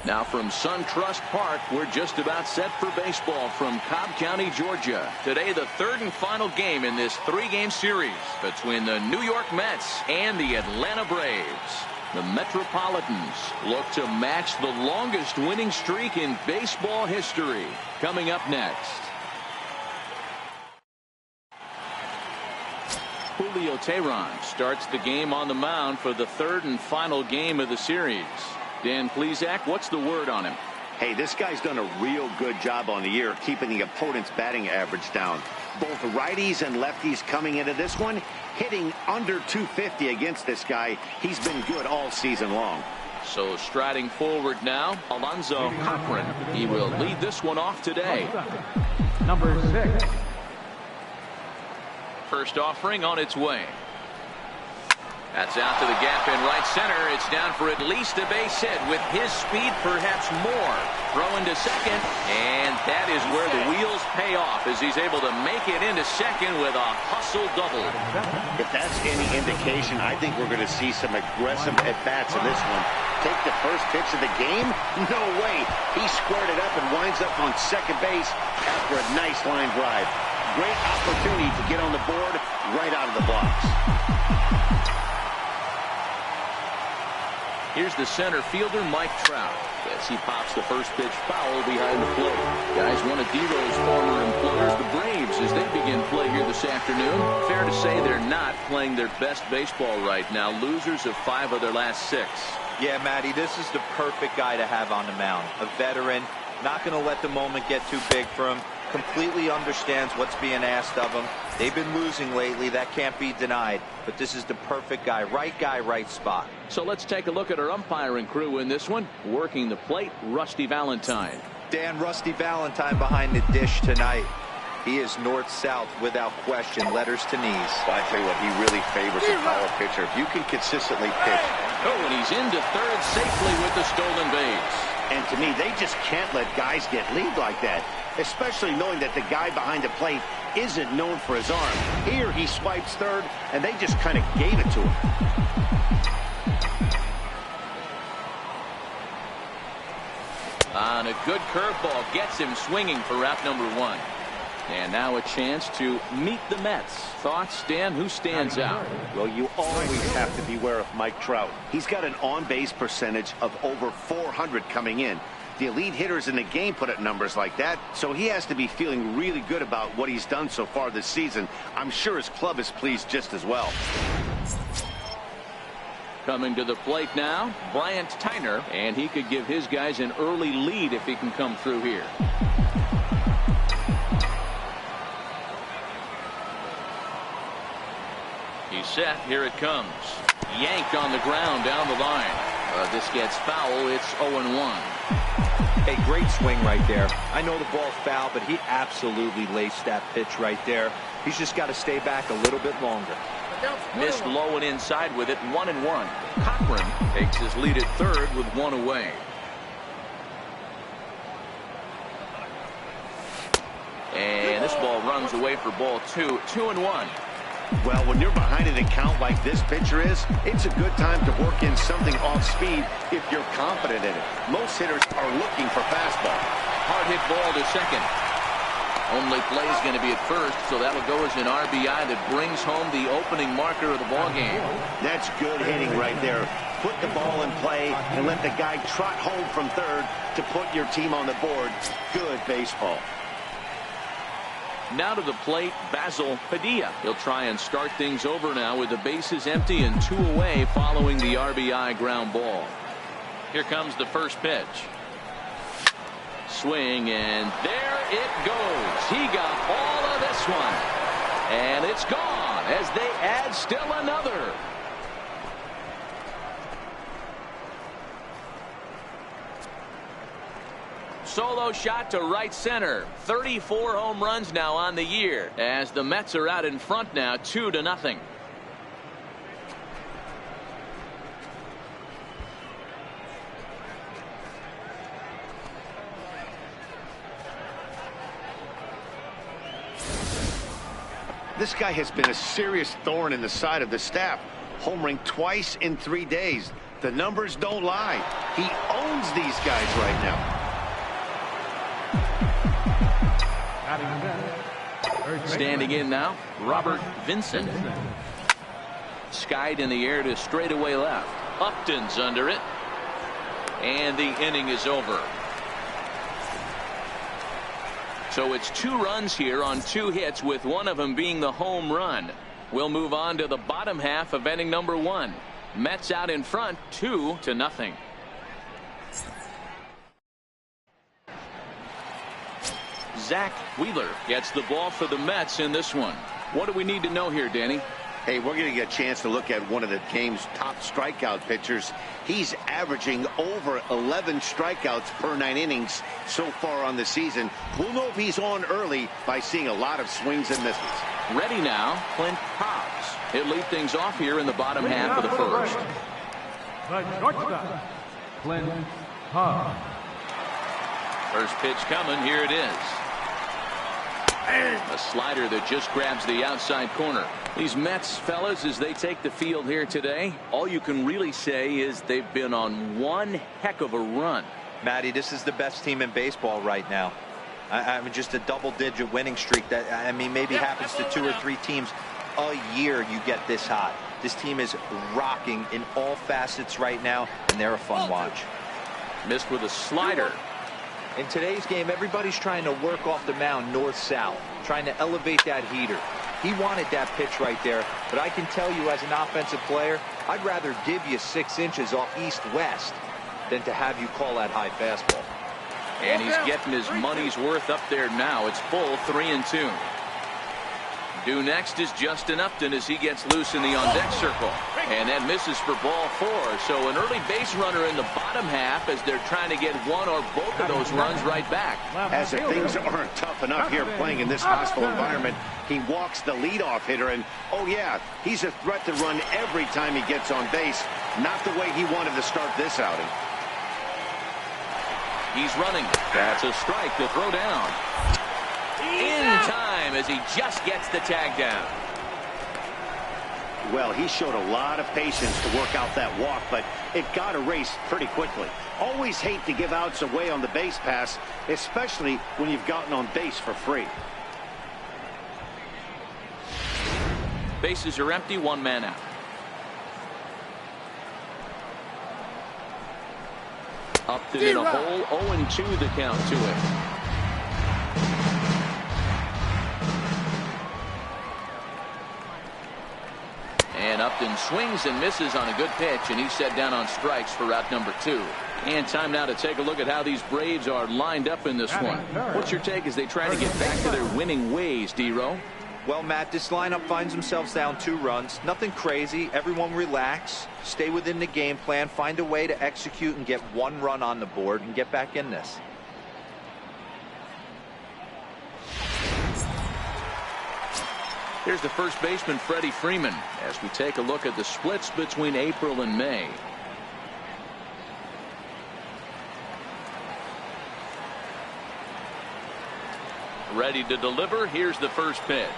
Now from SunTrust Park, we're just about set for baseball from Cobb County, Georgia. Today, the third and final game in this three-game series between the New York Mets and the Atlanta Braves. The Metropolitans look to match the longest winning streak in baseball history. Coming up next. Julio Teheran starts the game on the mound for the third and final game of the series. Dan Plesac, what's the word on him? Hey, this guy's done a real good job on the year keeping the opponent's batting average down. Both righties and lefties coming into this one hitting under 250 against this guy. He's been good all season long. So striding forward now, Alonzo Cochran. He will lead this one off today. Number 6. First offering on its way. That's out to the gap in right center. It's down for at least a base hit. With his speed, perhaps more. Throwing to second, and that is where the wheels pay off as he's able to make it into second with a hustle double. If that's any indication, I think we're going to see some aggressive at-bats in this one. Take the first pitch of the game? No way. He squared it up and winds up on second base after a nice line drive. Great opportunity to get on the board right out of the blocks. Here's the center fielder, Mike Trout, as he pops the first pitch foul behind the plate. Guys, one of Devo's former employers, the Braves, as they begin play here this afternoon. Fair to say they're not playing their best baseball right now. Losers of 5 of their last 6. Yeah, Matty, this is the perfect guy to have on the mound. A veteran, not going to let the moment get too big for him. Completely understands what's being asked of him. They've been losing lately. That can't be denied. But this is the perfect guy, right spot. So let's take a look at our umpiring crew in this one. Working the plate, Rusty Valentine. Dan, Rusty Valentine behind the dish tonight. He is north-south without question, letters to knees. Well, I tell you what, he really favors a power pitcher. If you can consistently pitch. Oh, and he's into third safely with the stolen base. And to me, they just can't let guys get lead like that, especially knowing that the guy behind the plate isn't known for his arm. Here he swipes third, and they just kind of gave it to him. On a good curveball, gets him swinging for route number 1. And now a chance to meet the Mets. Thoughts, Dan? Who stands out? Well, you always have to beware of Mike Trout. He's got an on-base percentage of over 400 coming in. The elite hitters in the game put up numbers like that, so he has to be feeling really good about what he's done so far this season. I'm sure his club is pleased just as well. Coming to the plate now, Bryant Tyner, and he could give his guys an early lead if he can come through here. He's set. Here it comes. Yanked on the ground down the line. This gets foul. It's 0-1. Hey, great swing right there. I know the ball's foul, but he absolutely laced that pitch right there. He's just got to stay back a little bit longer. Missed low and inside with it. 1-1. Cochran takes his lead at third with 1 away. And this ball runs away for ball 2. 2-1. Well, when you're behind an account like this pitcher is, it's a good time to work in something off speed if you're confident in it. Most hitters are looking for fastball. Hard hit ball to second. Only play is going to be at first, so that'll go as an RBI that brings home the opening marker of the ball game. That's good hitting right there. Put the ball in play and let the guy trot home from third to put your team on the board. Good baseball. Now to the plate, Basil Padilla. He'll try and start things over now with the bases empty and 2 away following the RBI ground ball. Here comes the first pitch. Swing, and there it goes. He got all of this one. And it's gone as they add still another. Solo shot to right center. 34 home runs now on the year as the Mets are out in front now 2-0. This guy has been a serious thorn in the side of the staff, homering twice in 3 days. The numbers don't lie. He owns these guys right now. Standing in now, Robert Vincent. Skied in the air to straightaway left. Upton's under it. And the inning is over. So it's 2 runs here on 2 hits, with one of them being the home run. We'll move on to the bottom half of inning number 1. Mets out in front 2-0. Zach Wheeler gets the ball for the Mets in this one. What do we need to know here, Danny? Hey, we're going to get a chance to look at one of the game's top strikeout pitchers. He's averaging over 11 strikeouts per 9 innings so far on the season. We'll know if he's on early by seeing a lot of swings and misses. Ready now, Clint Hobbs. He'll lead things off here in the bottom half of the first. The shortstop, Clint Hobbs. First pitch coming. Here it is. A slider that just grabs the outside corner. These Mets, fellas, as they take the field here today, all you can really say is they've been on one heck of a run. Matty, this is the best team in baseball right now. I mean, just a double-digit winning streak that, I mean, maybe happens to 2 or 3 teams a year. You get this hot. This team is rocking in all facets right now, and they're a fun watch. Missed with a slider. In today's game, everybody's trying to work off the mound north-south, trying to elevate that heater. He wanted that pitch right there, but I can tell you as an offensive player, I'd rather give you 6 inches off east-west than to have you call that high fastball. And he's getting his money's worth up there now. It's full 3-2. Due next is Justin Upton as he gets loose in the on-deck circle. And that misses for ball 4. So an early base runner in the bottom half as they're trying to get one or both of those runs right back. As if things aren't tough enough here playing in this hostile environment, he walks the leadoff hitter, and oh yeah, he's a threat to run every time he gets on base. Not the way he wanted to start this outing. He's running. That's a strike to throw down. In time as he just gets the tag down. Well, he showed a lot of patience to work out that walk, but it got erased pretty quickly. Always hate to give outs away on the base pass, especially when you've gotten on base for free. Bases are empty, 1 man out. Upton in a hole, 0-2 the count to him. And Upton swings and misses on a good pitch, and he's set down on strikes for route number 2. And time now to take a look at how these Braves are lined up in this one. What's your take as they try to get back to their winning ways, D-Row? Well, Matt, this lineup finds themselves down 2 runs. Nothing crazy. Everyone relax. Stay within the game plan. Find a way to execute and get 1 run on the board and get back in this. Here's the first baseman, Freddie Freeman, as we take a look at the splits between April and May. Ready to deliver. Here's the first pitch.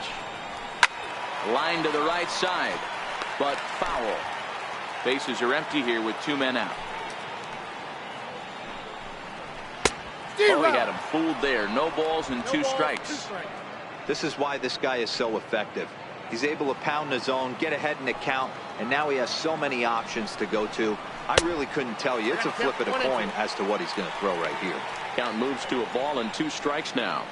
Line to the right side, but foul. Bases are empty here with 2 men out. Oh, he had him fooled there. No balls and 2 strikes. This is why this guy is so effective. He's able to pound the zone, get ahead in the count, and now he has so many options to go to. I really couldn't tell you. It's a flip of the coin as to what he's going to throw right here. Count moves to a ball and 2 strikes now.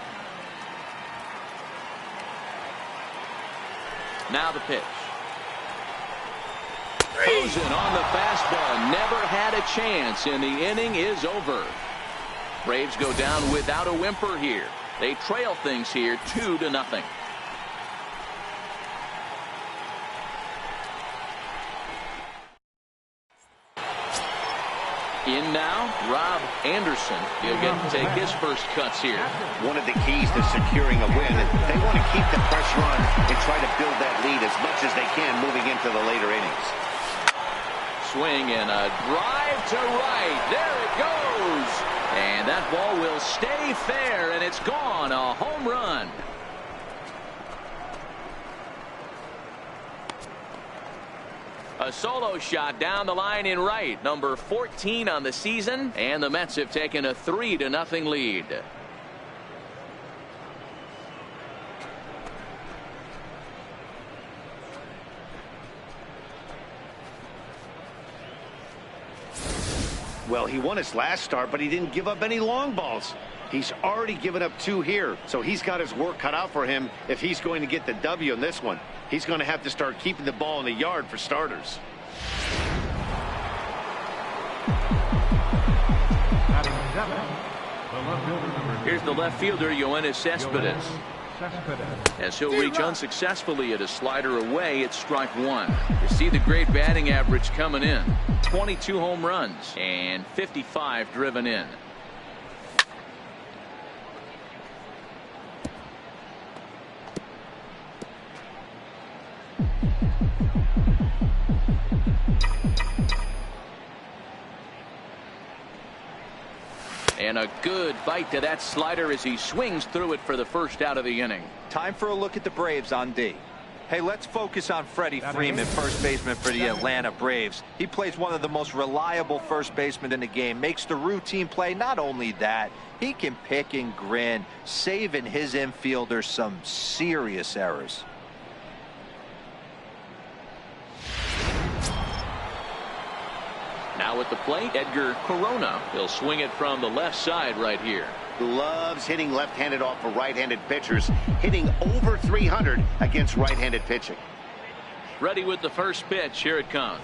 Now the pitch. Posen on the fastball. Never had a chance, and the inning is over. Braves go down without a whimper here. They trail things here 2-0. In now, Rob Anderson. He'll get to take his first cuts here. One of the keys to securing a win, and they want to keep the pressure on and try to build that lead as much as they can moving into the later innings. Swing and a drive to right. There it goes. And that ball will stay fair, and it's gone. A home run. A solo shot down the line in right. Number 14 on the season, and the Mets have taken a 3-0 lead. Well, he won his last start, but he didn't give up any long balls. He's already given up 2 here, so he's got his work cut out for him if he's going to get the W in this one. He's going to have to start keeping the ball in the yard for starters. Here's the left fielder, Yoenis Cespedes. As he'll reach unsuccessfully at a slider away, it's strike 1. You see the great batting average coming in. 22 home runs and 55 driven in. And a good bite to that slider as he swings through it for the first out of the inning. Time for a look at the Braves on D. Hey, let's focus on Freddie Freeman, first baseman for the Atlanta Braves. He plays one of the most reliable first basemen in the game, makes the routine play. Not only that, he can pick and grin, saving his infielders some serious errors. Now at the plate, Edgar Corona. He'll swing it from the left side right here. Loves hitting left-handed off of right-handed pitchers, hitting over 300 against right-handed pitching. Ready with the first pitch. Here it comes.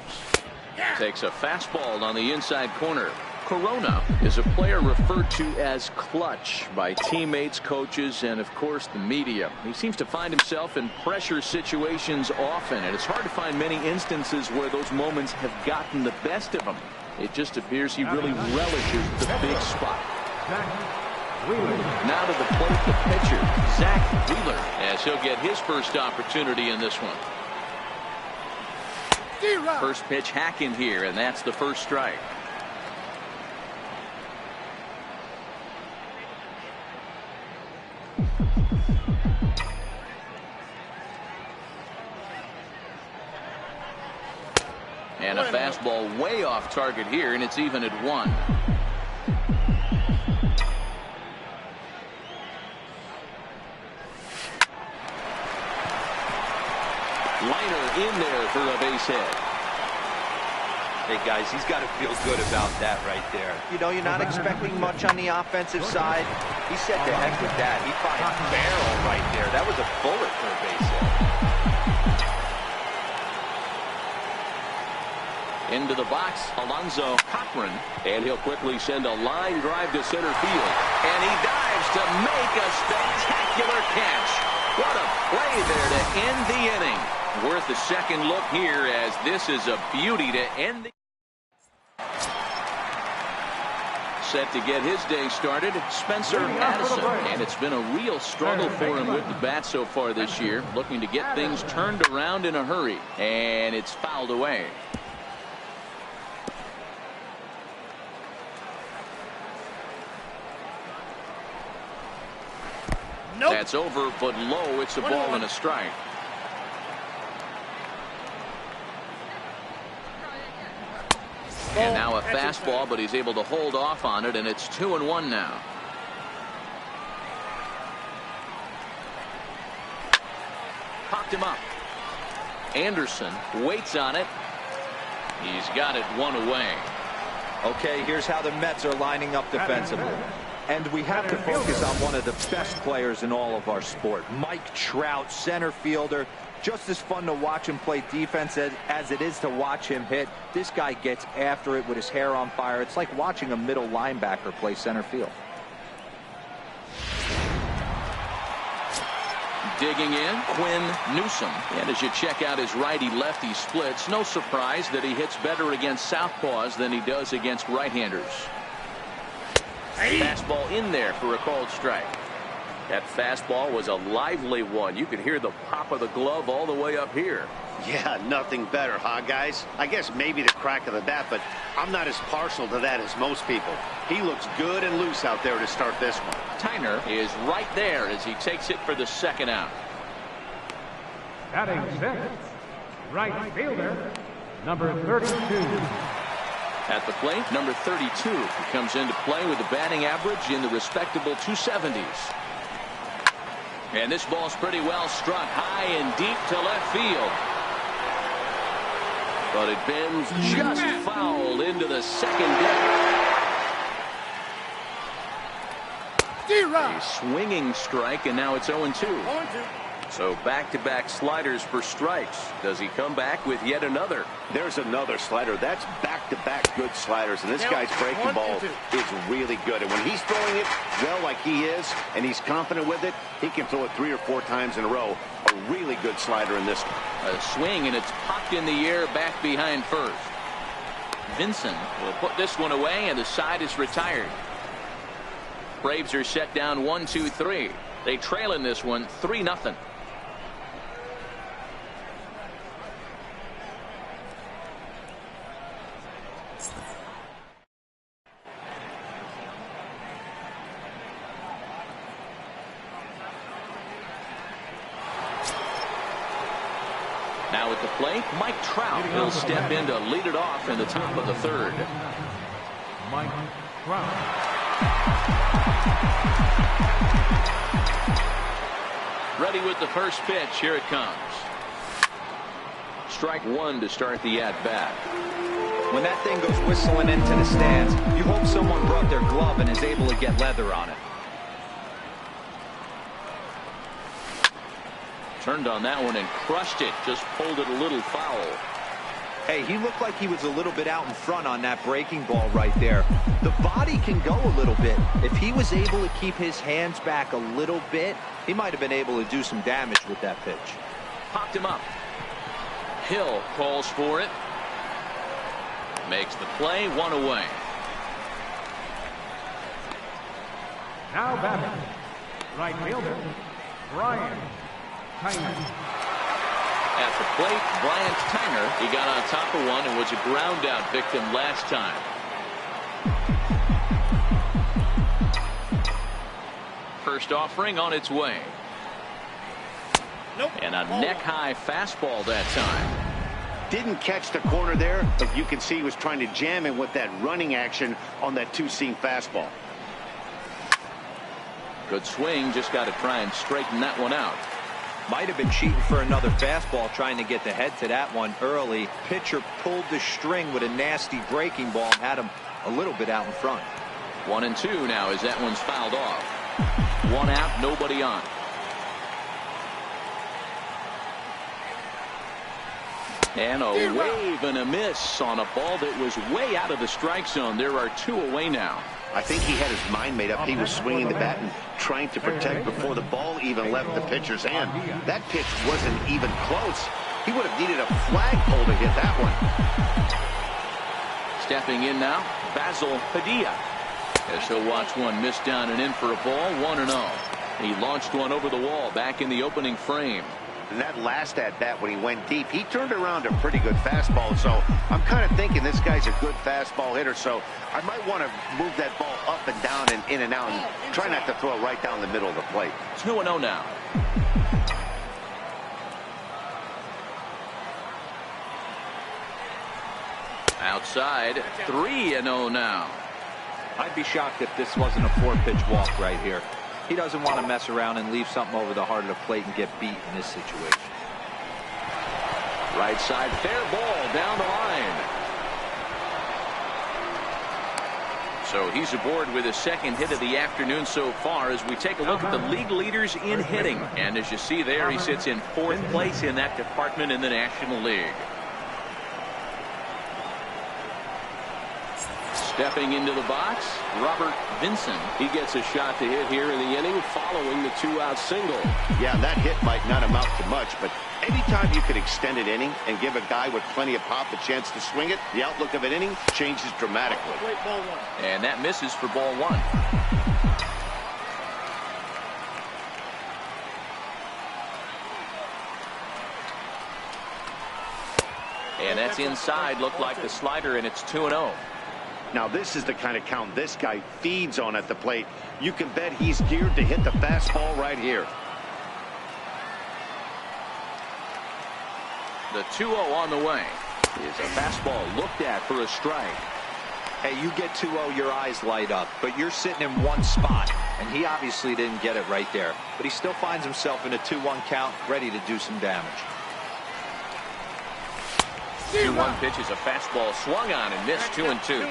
Takes a fastball on the inside corner. Corona is a player referred to as clutch by teammates, coaches, and of course the media. He seems to find himself in pressure situations often, and it's hard to find many instances where those moments have gotten the best of him. It just appears he really relishes the big spot. Now to the plate, the pitcher, Zach Wheeler, as he'll get his first opportunity in this one. First pitch hack in here, and that's the first strike. And a fastball way off target here, and it's even at 1. Liner in there for a base hit. Hey, guys, he's got to feel good about that right there. You know, you're not expecting much on the offensive side. He said to heck with that. He finds barrel right there. That was a bullet for a base hit. Into the box, Alonzo Cochran, and he'll quickly send a line drive to center field. And he dives to make a spectacular catch. What a play there to end the inning. Worth a second look here, as this is a beauty to end the... Set to get his day started, Spencer Addison. And it's been a real struggle for him with the bat so far this year, looking to get things turned around in a hurry. And it's fouled away. That's over, but low. It's a ball and a strike. And now a fastball, but he's able to hold off on it, and it's 2-1 now. Popped him up. Anderson waits on it. He's got it 1 away. Okay, here's how the Mets are lining up defensively. And we have to focus on one of the best players in all of our sport, Mike Trout, center fielder. Just as fun to watch him play defense as it is to watch him hit. This guy gets after it with his hair on fire. It's like watching a middle linebacker play center field. Digging in, Quinn Newsom. And as you check out his righty-lefty splits, no surprise that he hits better against southpaws than he does against right-handers. Fastball in there for a called strike. That fastball was a lively one. You could hear the pop of the glove all the way up here. Yeah, nothing better, huh, guys? I guess maybe the crack of the bat, but I'm not as partial to that as most people. He looks good and loose out there to start this one. Tyner is right there as he takes it for the second out. Batting 6, right fielder, number 32. At the plate, number 32 comes into play with a batting average in the respectable 270s. And this ball's pretty well struck high and deep to left field. But it bends just foul into the second deck. A swinging strike, and now it's 0-2. So back-to-back sliders for strikes. Does he come back with yet another? There's another slider. That's back-to-back good sliders, and this guy's breaking ball is really good. And when he's throwing it well like he is, and he's confident with it, he can throw it 3 or 4 times in a row. A really good slider in this one. A swing, and it's popped in the air back behind first. Vincent will put this one away, and the side is retired. Braves are set down 1-2-3. They trail in this one 3-0. Now at the plate, Mike Trout will step in to lead it off in the top of the third. Mike Trout. Ready with the first pitch. Here it comes. Strike one to start the at-bat. When that thing goes whistling into the stands, you hope someone brought their glove and is able to get leather on it. Turned on that one and crushed it. Just pulled it a little foul. Hey, he looked like he was a little bit out in front on that breaking ball right there. The body can go a little bit. If he was able to keep his hands back a little bit, he might have been able to do some damage with that pitch. Popped him up. Hill calls for it. Makes the play, 1 away. Now batting, right fielder, Brian Tyner. At the plate, Bryant Tyner. He got on top of one and was a ground out victim last time. First offering on its way. Nope. And a neck-high fastball that time. Didn't catch the corner there, but you can see he was trying to jam him with that running action on that two-seam fastball. Good swing. Just got to try and straighten that one out. Might have been cheating for another fastball, trying to get the head to that one early. Pitcher pulled the string with a nasty breaking ball and had him a little bit out in front. 1-2 now as that one's fouled off. 1 out, nobody on. And a wave and a miss on a ball that was way out of the strike zone. There are 2 away now. I think he had his mind made up. He was swinging the bat and trying to protect before the ball even left the pitcher's hand. That pitch wasn't even close. He would have needed a flagpole to hit that one. Stepping in now, Basil Padilla. As he'll watch one miss down and in for a ball, 1-0. He launched one over the wall back in the opening frame. And that last at-bat when he went deep, he turned around a pretty good fastball. So I'm kind of thinking this guy's a good fastball hitter. So I might want to move that ball up and down and in and out and try not to throw it right down the middle of the plate. 2-0 now. Outside, 3-0 now. I'd be shocked if this wasn't a 4-pitch walk right here. He doesn't want to mess around and leave something over the heart of the plate and get beat in this situation. Right side, fair ball down the line. So he's aboard with his second hit of the afternoon so far as we take a look at the league leaders in hitting. And as you see there, he sits in 4th place in that department in the National League. Stepping into the box, Robert Vincent. He gets a shot to hit here in the inning following the 2-out single. Yeah, that hit might not amount to much, but anytime you can extend an inning and give a guy with plenty of pop a chance to swing it, the outlook of an inning changes dramatically. And that misses for ball 1. And that's inside. Looked like the slider, and it's 2-0. Now this is the kind of count this guy feeds on at the plate. You can bet he's geared to hit the fastball right here. The 2-0 on the way. Is a fastball looked at for a strike. Hey, you get 2-0, your eyes light up, but you're sitting in one spot, and he obviously didn't get it right there. But he still finds himself in a 2-1 count, ready to do some damage. 2-1 pitch is a fastball swung on and missed. 2-2.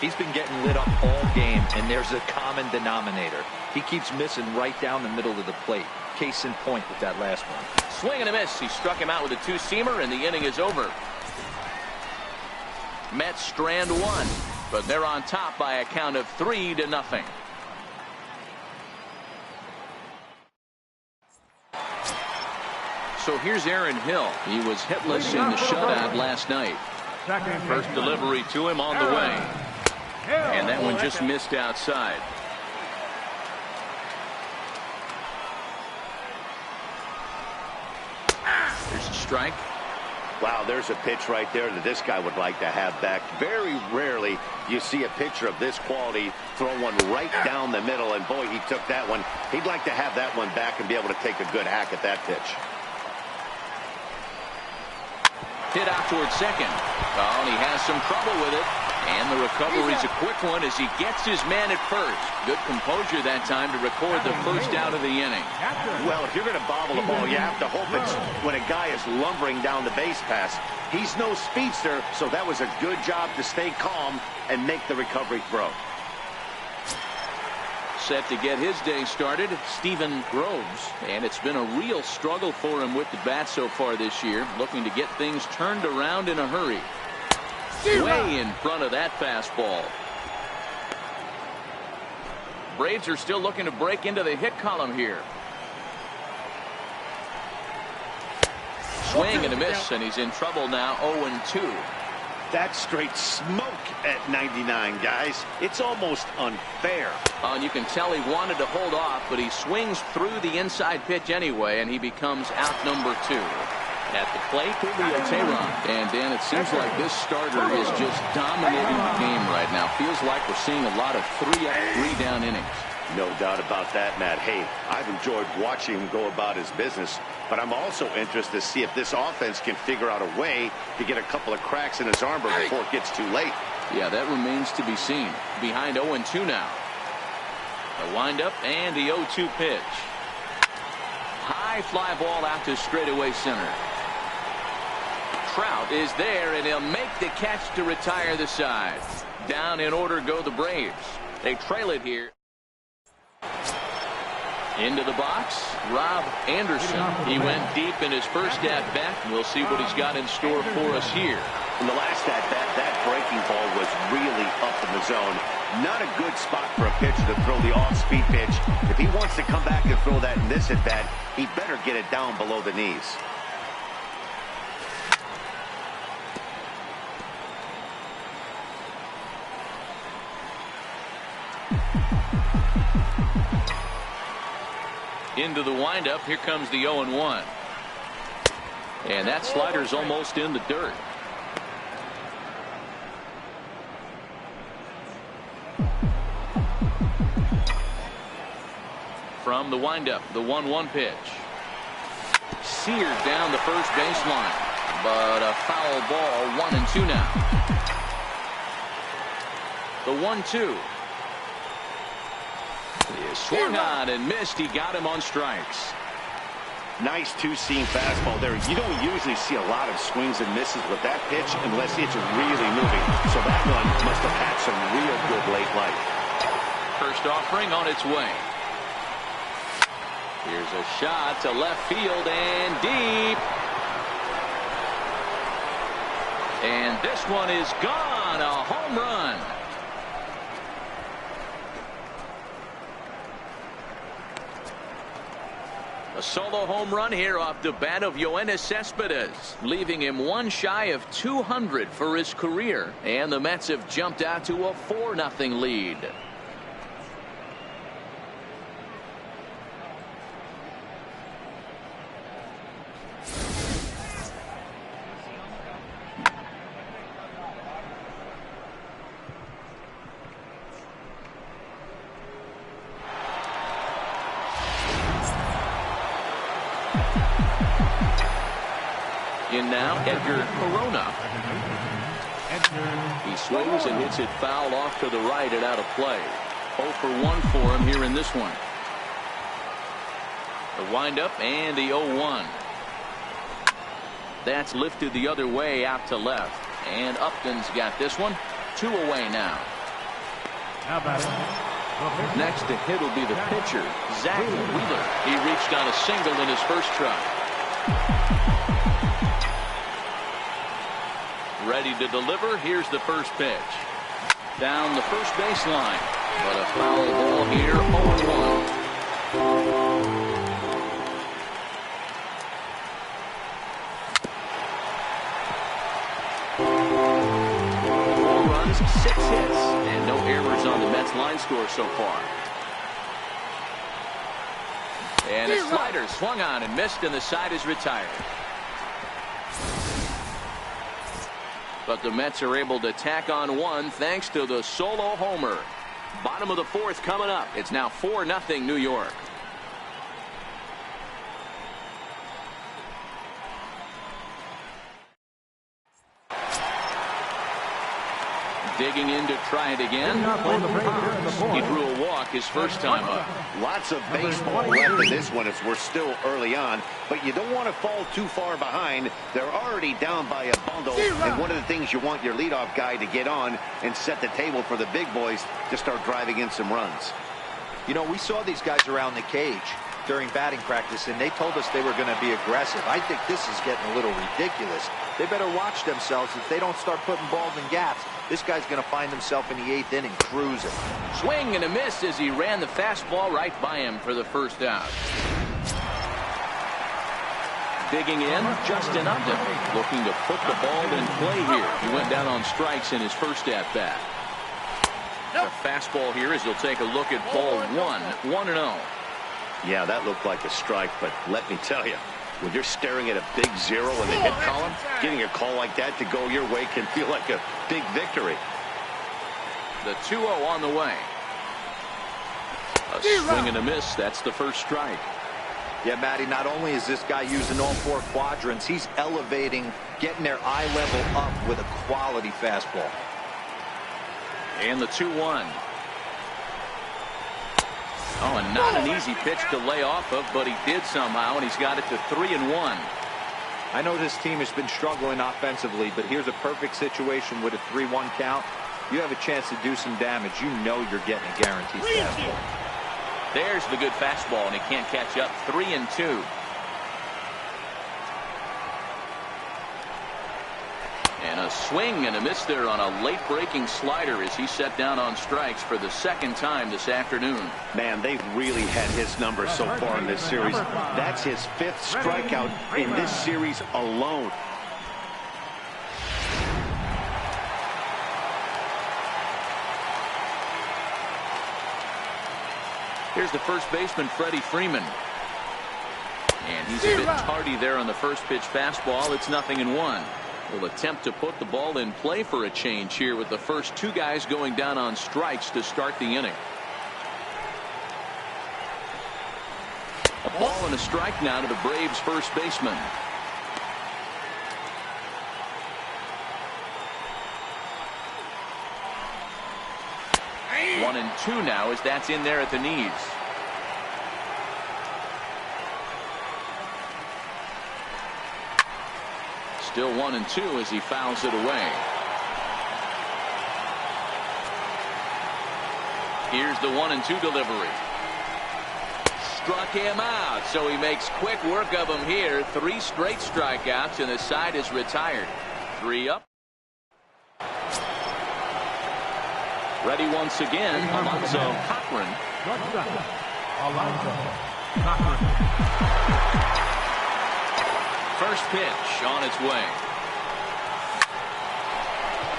He's been getting lit up all game, and there's a common denominator. He keeps missing right down the middle of the plate. Case in point with that last one. Swing and a miss. He struck him out with a two-seamer, and the inning is over. Mets strand one, but they're on top by a count of 3-0. So here's Aaron Hill. He was hitless in the shutout last night. First delivery to him on the way. And that one just missed outside. There's a strike. Wow, there's a pitch right there that this guy would like to have back. Very rarely you see a pitcher of this quality throw one right down the middle, and boy, he took that one. He'd like to have that one back and be able to take a good hack at that pitch. Hit out towards second. Oh, and he has some trouble with it. And the recovery's a quick one as he gets his man at first. Good composure that time to record the first out of the inning. Well, if you're going to bobble the ball, you have to hope it's when a guy is lumbering down the base pass. He's no speedster, so that was a good job to stay calm and make the recovery throw. Set to get his day started, Stephen Groves. And it's been a real struggle for him with the bat so far this year, looking to get things turned around in a hurry. Way in front of that fastball. Braves are still looking to break into the hit column here. Swing and a miss, and he's in trouble now. 0-2. That's straight smoke at 99, guys. It's almost unfair. And you can tell he wanted to hold off, but he swings through the inside pitch anyway, and he becomes out number 2. At the plate, Julio Teheran. And Dan, it seems like this starter is just dominating the game right now. Feels like we're seeing a lot of 3-up, 3-down innings. No doubt about that, Matt. Hey, I've enjoyed watching him go about his business, but I'm also interested to see if this offense can figure out a way to get a couple of cracks in his armor before it gets too late. Yeah, that remains to be seen. Behind 0-2 now. The windup and the 0-2 pitch. High fly ball out to straightaway center. Trout is there, and he'll make the catch to retire the side. Down in order go the Braves. They trail it here. Into the box, Rob Anderson. He went deep in his first at-bat. We'll see what he's got in store for us here. In the last at-bat, that breaking ball was really up in the zone. Not a good spot for a pitcher to throw the off-speed pitch. If he wants to come back and throw that in this at-bat, he better get it down below the knees. Into the windup. Here comes the 0-1. And that slider's almost in the dirt. From the windup, the 1-1 pitch. Seared down the first baseline. But a foul ball. 1-2 now. The 1-2. He swung on and missed. He got him on strikes. Nice two-seam fastball there. You don't usually see a lot of swings and misses with that pitch unless it's really moving. So that one must have had some real good late life. First offering on its way. Here's a shot to left field and deep. And this one is gone. A home run. A solo home run here off the bat of Yoenis Cespedes, leaving him one shy of 200 for his career. And the Mets have jumped out to a 4-0 lead. In now, Edgar Corona. He swings and hits it foul off to the right and out of play. 0 for 1 for him here in this one. The windup and the 0-1. That's lifted the other way out to left. And Upton's got this one. 2 away now. Next to hit will be the pitcher, Zach Wheeler. He reached on a single in his first try. Ready to deliver. Here's the first pitch. Down the first baseline. But a foul ball here, 0-1. Six hits and no errors on the Mets line score so far. And a slider swung on and missed, and the side is retired. But the Mets are able to tack on one thanks to the solo homer. Bottom of the fourth coming up. It's now 4-0 New York. Digging in to try it again. He drew a walk his first time up. Lots of baseball left in this one as we're still early on, but you don't want to fall too far behind. They're already down by a bundle, and one of the things you want your leadoff guy to get on and set the table for the big boys to start driving in some runs. You know, we saw these guys around the cage during batting practice, and they told us they were going to be aggressive. I think this is getting a little ridiculous. They better watch themselves. If they don't start putting balls in gaps, this guy's going to find himself in the 8th inning cruising. Swing and a miss as he ran the fastball right by him for the first out. Digging in, Justin Upton, looking to put the ball in play here. He went down on strikes in his first at-bat. The fastball here as he'll take a look at ball 1-0. Yeah, that looked like a strike, but let me tell you, when you're staring at a big 0 in the hit column, getting a call like that to go your way can feel like a big victory. The 2-0 on the way. A swing and a miss. That's the first strike. Yeah, Matty, not only is this guy using all 4 quadrants, he's elevating, getting their eye level up with a quality fastball. And the 2-1. Oh, and not an easy pitch to lay off of, but he did somehow, and he's got it to 3-1. I know this team has been struggling offensively, but here's a perfect situation with a 3-1 count. You have a chance to do some damage. You know you're getting a guaranteed fastball. There's the good fastball, and he can't catch up. 3-2. And a swing and a miss there on a late breaking slider as he set down on strikes for the second time this afternoon. Man, they've really had his number so far in this series. That's his 5th strikeout in this series alone. Here's the first baseman, Freddie Freeman. And he's a bit tardy there on the first pitch fastball. It's 0-1. Will attempt to put the ball in play for a change here with the first 2 guys going down on strikes to start the inning. A ball and a strike now to the Braves first baseman. One and 2 now as that's in there at the knees. Still 1-2 as he fouls it away. Here's the 1-2 delivery. Struck him out, so he makes quick work of him here. 3 straight strikeouts, and the side is retired. 3 up. Ready once again, Alonzo Cochran. First pitch on its way.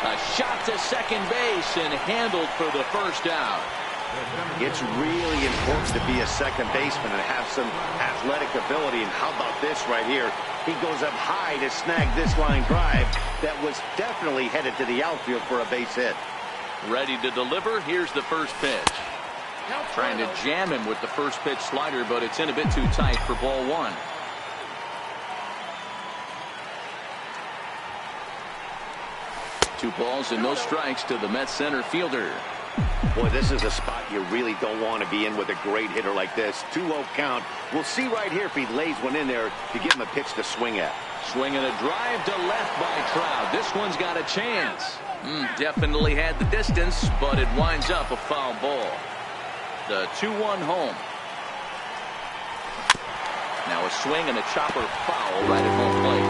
A shot to second base and handled for the first out. It's really important to be a second baseman and have some athletic ability. And how about this right here? He goes up high to snag this line drive that was definitely headed to the outfield for a base hit. Ready to deliver. Here's the first pitch. Trying to jam him with the first pitch slider, but it's in a bit too tight for ball 1. 2 balls and no strikes to the Mets center fielder. Boy, this is a spot you really don't want to be in with a great hitter like this. 2-0 count. We'll see right here if he lays one in there to give him a pitch to swing at. Swinging a drive to left by Trout. This one's got a chance. Definitely had the distance, but it winds up a foul ball. The 2-1 home. Now a swing and a chopper foul right at home plate.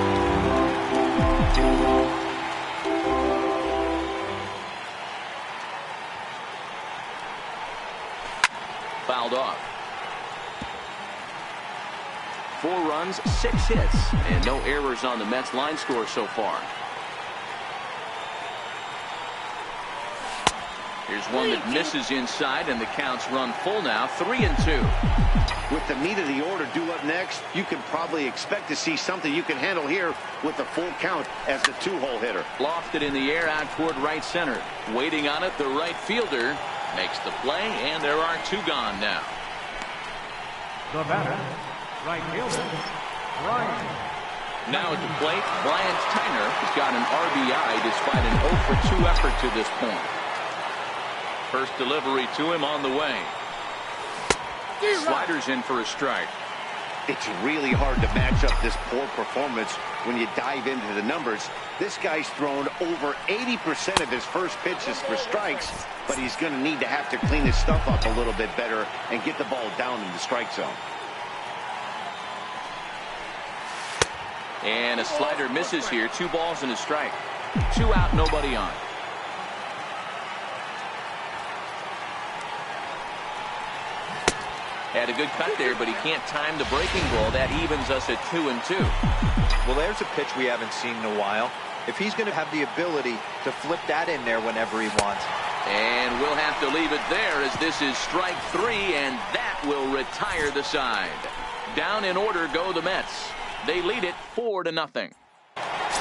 Fouled off. 4 runs, 6 hits, and no errors on the Mets line score so far. Here's one that misses inside, and the count's run full now, 3-2. With the meat of the order due up next, you can probably expect to see something you can handle here with the full count as the 2-hole hitter. Lofted in the air out toward right center. Waiting on it, the right fielder makes the play, and there are 2 gone now. The batter, right fielder, Brian. Now at the plate, Brian Tyner has got an RBI despite an 0-for-2 effort to this point. First delivery to him on the way. Sliders in for a strike. It's really hard to match up this poor performance when you dive into the numbers. This guy's thrown over 80% of his first pitches for strikes, but he's going to need to have to clean his stuff up a little bit better and get the ball down in the strike zone. And a slider misses here. 2 balls and a strike. 2 out, nobody on. Had a good cut there, but he can't time the breaking ball. That evens us at 2-2. Well, there's a pitch we haven't seen in a while. If he's going to have the ability to flip that in there whenever he wants. And we'll have to leave it there as this is strike 3, and that will retire the side. Down in order go the Mets. They lead it 4-0.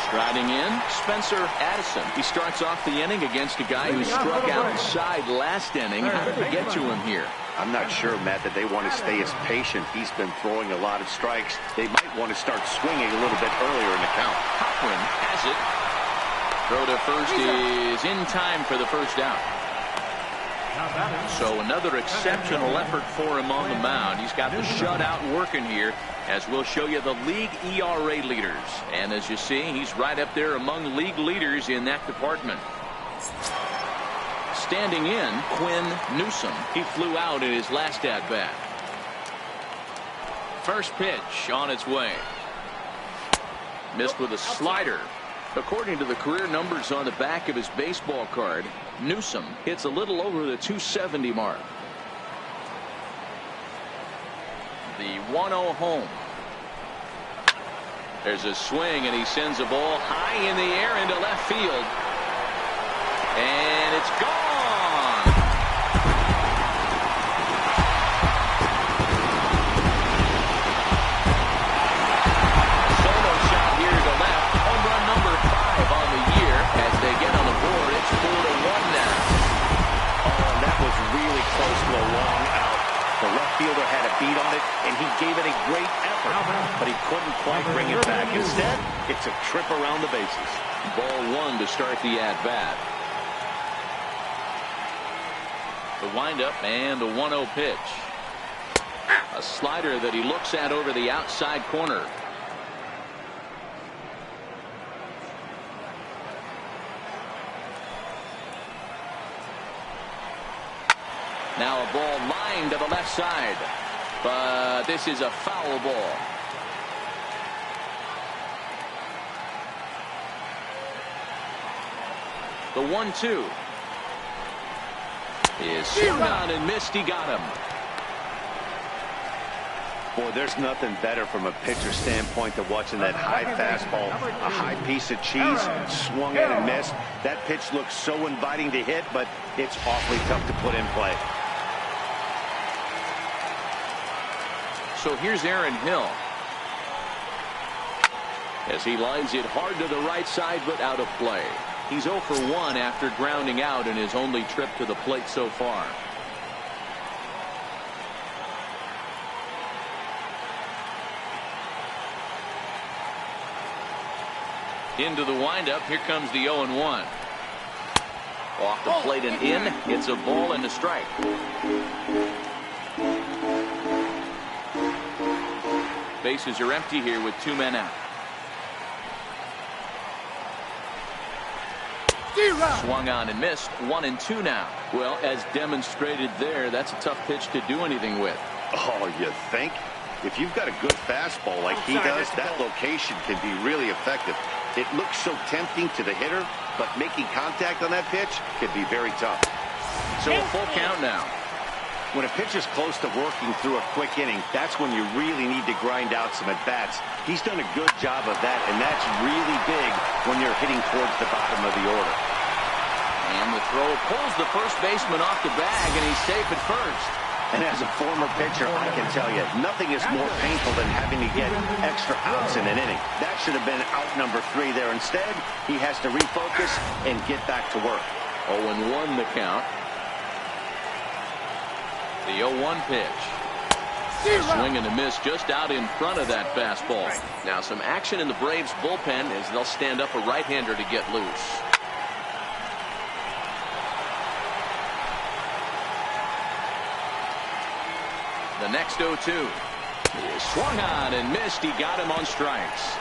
Striding in, Spencer Addison. He starts off the inning against a guy who struck outside last inning. How did they get to him here? I'm not sure, Matt, that they want to stay as patient. He's been throwing a lot of strikes. They might want to start swinging a little bit earlier in the count. Cochran has it. Throw to first is in time for the first out. So another exceptional effort for him on the mound. He's got the shutout working here, as we'll show you the league ERA leaders. And as you see, he's right up there among league leaders in that department. Standing in, Quinn Newsom. He flew out in his last at-bat. First pitch on its way. Missed with a slider. According to the career numbers on the back of his baseball card, Newsom hits a little over the 270 mark. The 1-0 home. There's a swing, and he sends a ball high in the air into left field. And it's gone. Solo shot here to left. Home run number 5 on the year. As they get on the board, it's 4-1 now. Oh, and that was really close to a long out. The left fielder had a beat on it, and he gave it a great effort, but he couldn't quite bring it back. Instead, it's a trip around the bases. Ball 1 to start the at-bat. The windup and the 1-0 pitch. A slider that he looks at over the outside corner. Now a ball lined to the left side, but this is a foul ball. The 1-2 is swung on and missed. He got him. Boy, there's nothing better from a pitcher standpoint than watching that high fastball, a high piece of cheese, swung at and missed. That pitch looks so inviting to hit, but it's awfully tough to put in play. So here's Aaron Hill, as he lines it hard to the right side, but out of play. He's 0 for 1 after grounding out in his only trip to the plate so far. Into the windup. Here comes the 0-1. Off the plate and in. It's a ball and a strike. Bases are empty here with 2 men out. Swung on and missed. 1-2 now. Well, as demonstrated there, that's a tough pitch to do anything with. Oh, you think? If you've got a good fastball like he does, that location can be really effective. It looks so tempting to the hitter, but making contact on that pitch can be very tough. So a full count now. When a pitcher's close to working through a quick inning, that's when you really need to grind out some at-bats. He's done a good job of that, and that's really big when you're hitting towards the bottom of the order. And the throw pulls the first baseman off the bag, and he's safe at first. And as a former pitcher, I can tell you, nothing is more painful than having to get extra outs in an inning. That should have been out number 3 there. Instead, he has to refocus and get back to work. 0-1 the count. The 0-1 pitch. A swing and a miss just out in front of that fastball. Now some action in the Braves bullpen as they'll stand up a right-hander to get loose. The next 0-2. He swung on and missed. He got him on strikes.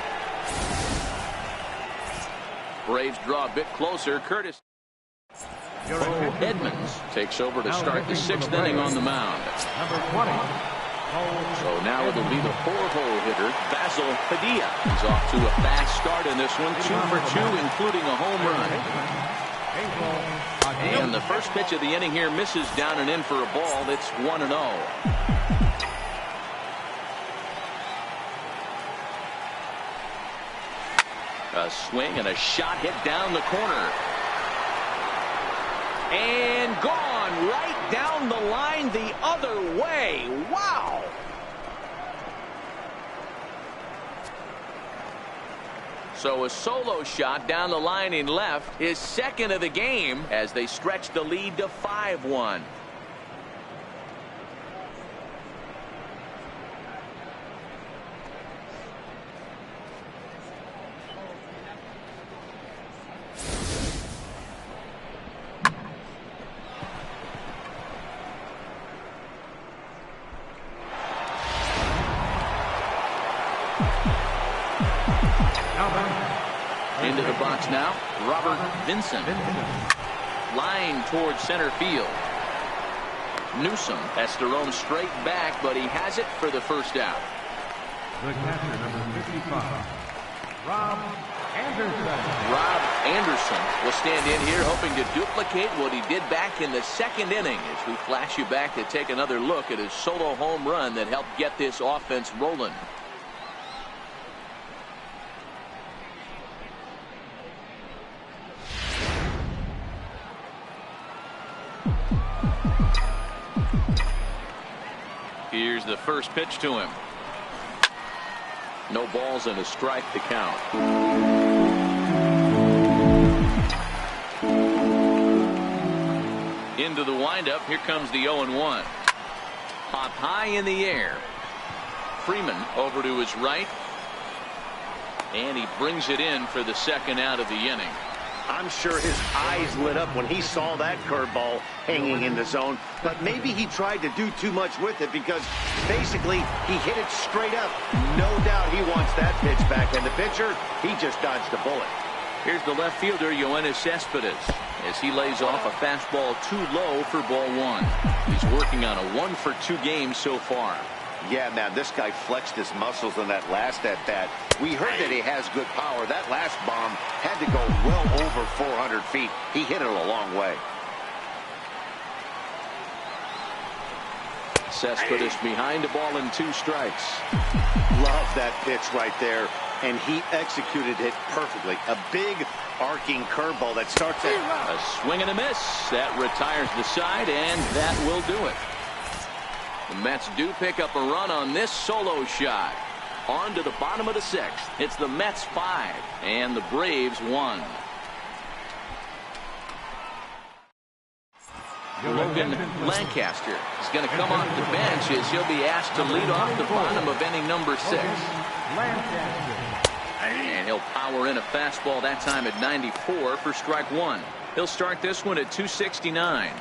Braves draw a bit closer. Curtis Edmonds takes over to start the 6th inning on the mound. Number 20. So now it'll be the 4-hole hitter, Basil Padilla. He's off to a fast start in this one. 2 for 2, including a home run. And the first pitch of the inning here misses down and in for a ball. It's 1-0. A swing and a shot hit down the corner. And gone right down the line the other way. Wow. So a solo shot down the line in left, his 2nd of the game as they stretch the lead to 5-1. Into the box now, Robert Vincent. Line towards center field. Newsom has to roam straight back, but he has it for the first out. The catcher, number 55, Rob Anderson. Rob Anderson will stand in here hoping to duplicate what he did back in the 2nd inning as we flash you back to take another look at his solo home run that helped get this offense rolling. Here's the first pitch to him. No balls and a strike to count. Into the windup. Here comes the 0-1. Popped high in the air. Freeman over to his right. And he brings it in for the 2nd out of the inning. I'm sure his eyes lit up when he saw that curveball hanging in the zone, but maybe he tried to do too much with it because basically he hit it straight up. No doubt he wants that pitch back, and the pitcher, he just dodged a bullet. Here's the left fielder, Yoenis Cespedes, as he lays off a fastball too low for ball 1. He's working on a 1-for-2 game so far. Yeah, man, this guy flexed his muscles on that last at-bat. We heard that he has good power. That last bomb had to go well over 400 feet. He hit it a long way. Cespedes behind the ball and 2 strikes. Love that pitch right there, and he executed it perfectly. A big arcing curveball that starts at a swing and a miss. That retires the side, and that will do it. The Mets do pick up a run on this solo shot. On to the bottom of the 6th. It's the Mets 5 and the Braves 1. Logan Lancaster is going to come off the bench as he'll be asked to lead off the bottom of inning number 6. And he'll power in a fastball that time at 94 for strike 1. He'll start this one at 269.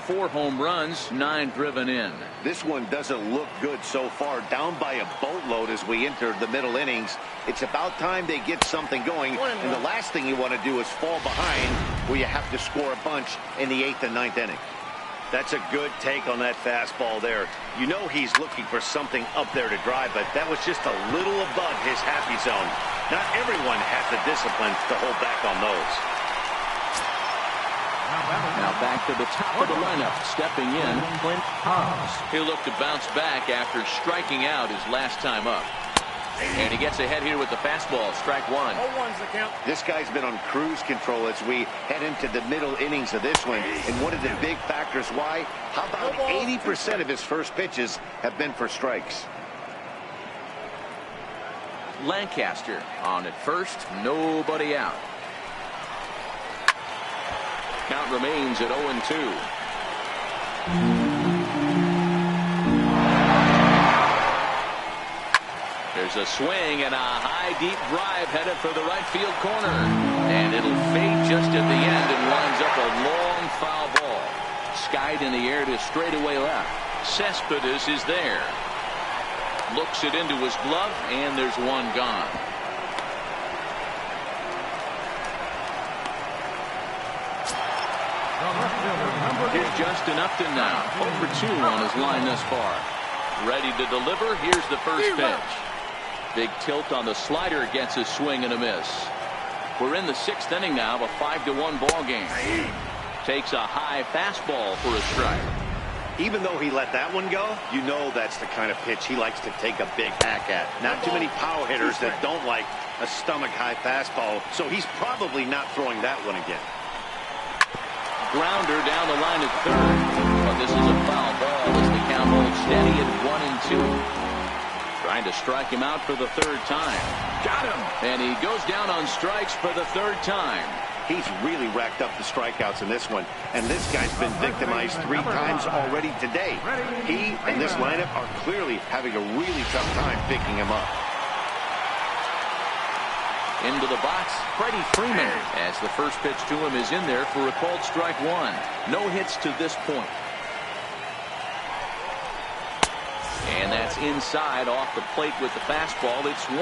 4 home runs, 9 driven in. This one doesn't look good so far. Down by a boatload as we enter the middle innings. It's about time they get something going. And the last thing you want to do is fall behind where you have to score a bunch in the 8th and 9th inning. That's a good take on that fastball there. You know he's looking for something up there to drive, but that was just a little above his happy zone. Not everyone has the discipline to hold back on those. Now back to the top of the lineup. Stepping in, Clint Hobbs. He'll look to bounce back after striking out his last time up. And he gets ahead here with the fastball. Strike one. This guy's been on cruise control as we head into the middle innings of this one. And one of the big factors why, how about 80% of his first pitches have been for strikes? Lancaster on at first. Nobody out. Count remains at 0-2. There's a swing and a high deep drive headed for the right field corner. And it'll fade just at the end and winds up a long foul ball. Skied in the air to straightaway left. Cespedes is there. Looks it into his glove, and there's one gone. Here's Justin Upton now. 0-2 on his line thus far. Ready to deliver. Here's the first pitch. Big tilt on the slider gets a swing and a miss. We're in the 6th inning now, a 5-1 ball game. Takes a high fastball for a strike. Even though he let that one go, you know that's the kind of pitch he likes to take a big hack at. Not too many power hitters that don't like a stomach-high fastball, so he's probably not throwing that one again. Grounder down the line at third. But this is a foul ball as the count holds steady at 1-2. Trying to strike him out for the 3rd time. Got him! And he goes down on strikes for the 3rd time. He's really racked up the strikeouts in this one. And this guy's been victimized 3 times already today. He and this lineup are clearly having a really tough time picking him up. Into the box, Freddie Freeman, as the first pitch to him is in there for a called strike one. No hits to this point. And that's inside off the plate with the fastball. It's 1-1.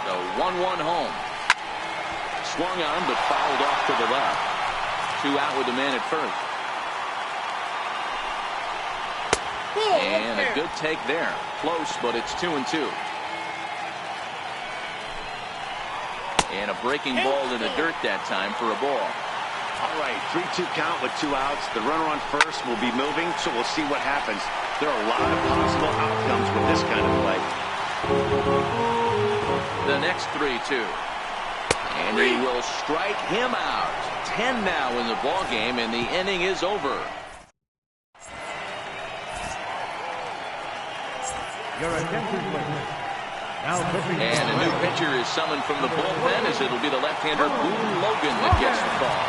The 1-1 home. Swung on, but fouled off to the left. 2 out with the man at first. And a good take there. Close, but it's 2-2. And a breaking ball in the dirt that time for a ball. All right, 3-2 count with 2 outs. The runner on first will be moving, so we'll see what happens. There are a lot of possible outcomes with this kind of play. The next 3-2. And he will strike him out. 10 now in the ball game, and the inning is over. Your attention, please. And a new pitcher is summoned from the bullpen as it'll be the left-hander Boone Logan that gets the call.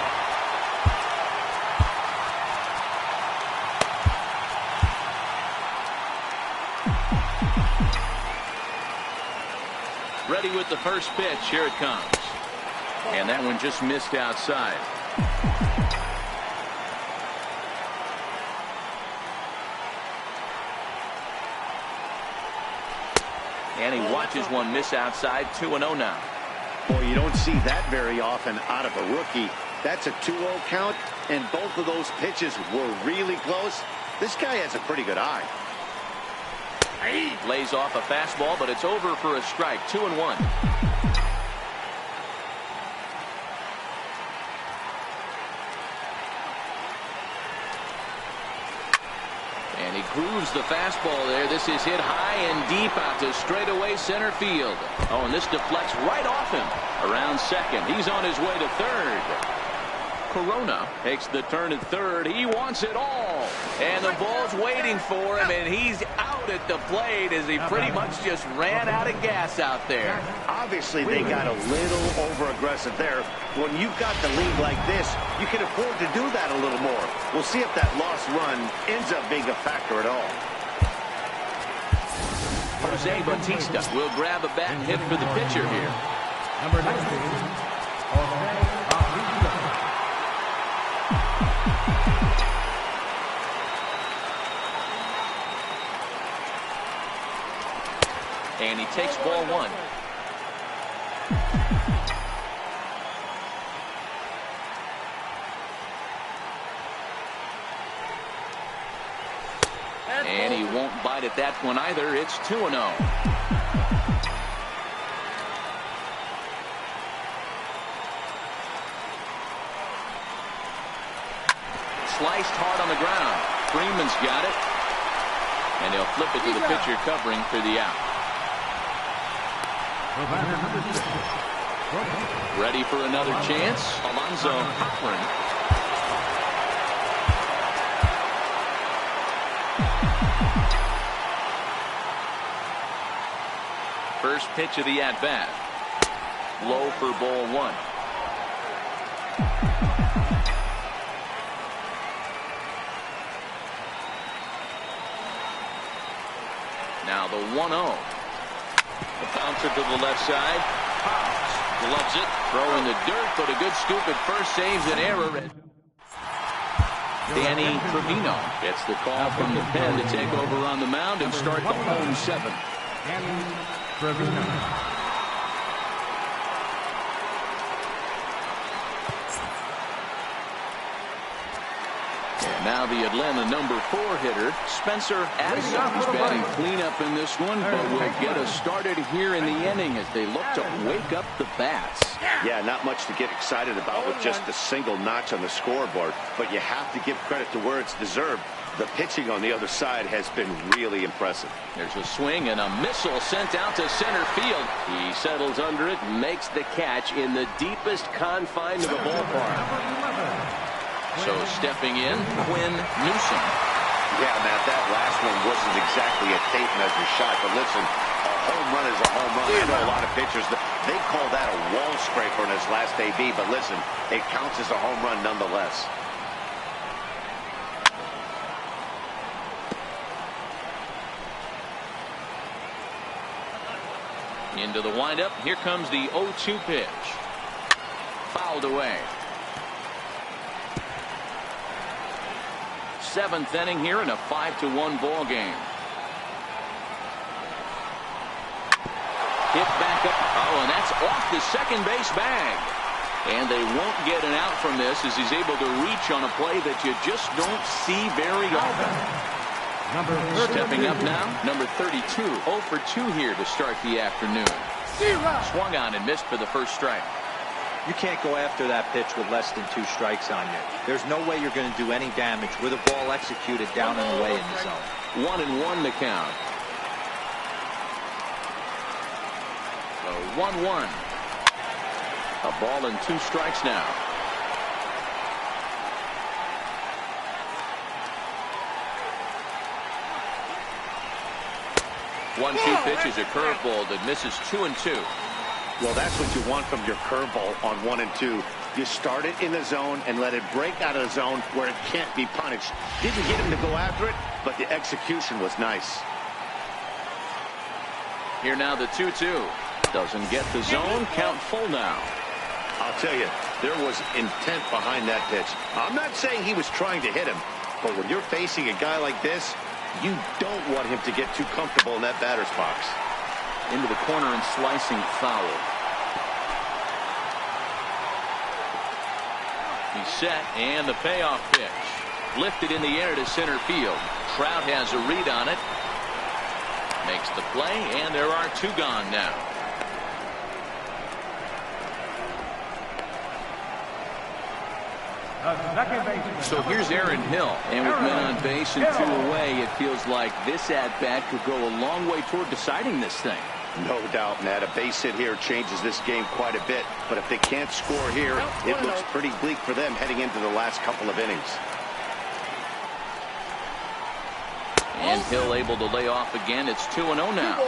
Ready with the first pitch. Here it comes. And that one just missed outside. And he watches one miss outside. 2-0 now. Boy, you don't see that very often out of a rookie. That's a 2-0 count, and both of those pitches were really close. This guy has a pretty good eye. Lays off a fastball, but it's over for a strike. 2-1. And he grooves the fastball there. This is hit high and deep out to straightaway center field. Oh, and this deflects right off him. Around second. He's on his way to third. Corona takes the turn at third. He wants it all. And the ball's waiting for him, and he's out at the plate as he pretty much just ran out of gas out there. Obviously, they got a little over-aggressive there. When you've got the lead like this, you can afford to do that a little more. We'll see if that lost run ends up being a factor at all. Jose Bautista will grab a bat and hit for the pitcher here. Number 19, Jose Bautista. And he takes ball one. And he won't bite at that one either. It's 2-0. Sliced hard on the ground. Freeman's got it. And he'll flip it to the pitcher covering for the out. Ready for another chance. Alonzo Cochran. First pitch of the at-bat. Low for ball one. Now the 1-0. The bouncer to the left side. Pops. Gloves it. Throw in the dirt, but a good scoop at first. Saves an error. Danny Trevino gets the call from the pen to take over on the mound and start the home seven. And now the Atlanta number 4 hitter, Spencer Addison. He's batting cleanup in this one, but will get us started here in the inning as they look to wake up the bats. Yeah, not much to get excited about with just a single notch on the scoreboard, but you have to give credit to where it's deserved. The pitching on the other side has been really impressive. There's a swing and a missile sent out to center field. He settles under it and makes the catch in the deepest confines of the ballpark. So stepping in, Quinn Newsom. Yeah, Matt, that last one wasn't exactly a tape measure shot, but listen, a home run is a home run. I know a lot of pitchers, they call that a wall scraper in his last AB, but listen, it counts as a home run nonetheless. Into the windup. Here comes the 0-2 pitch. Fouled away. 7th inning here in a 5-1 ball game. Hit back up. Oh, and that's off the second base bag. And they won't get an out from this as he's able to reach on a play that you just don't see very often. Stepping up now, number 32, 0 for 2 here to start the afternoon. Swung on and missed for the first strike. You can't go after that pitch with less than 2 strikes on you. There's no way you're going to do any damage with a ball executed down and away in the zone. 1-1 the count. So 1-1. A ball and 2 strikes now. 1-2 pitch is a curveball that misses 2-2. Well, that's what you want from your curveball on 1 and 2. You start it in the zone and let it break out of the zone where it can't be punished. Didn't get him to go after it, but the execution was nice. Here now the 2-2. Doesn't get the zone. Count full now. I'll tell you, there was intent behind that pitch. I'm not saying he was trying to hit him, but when you're facing a guy like this, you don't want him to get too comfortable in that batter's box. Into the corner and slicing foul. He's set, and the payoff pitch. Lifted in the air to center field. Trout has a read on it. Makes the play, and there are 2 gone now. So here's Aaron Hill, and with men on base and 2 away, it feels like this at-bat could go a long way toward deciding this thing. No doubt, Matt. A base hit here changes this game quite a bit, but if they can't score here, it looks pretty bleak for them heading into the last couple of innings. And Hill able to lay off again. It's 2-0 now.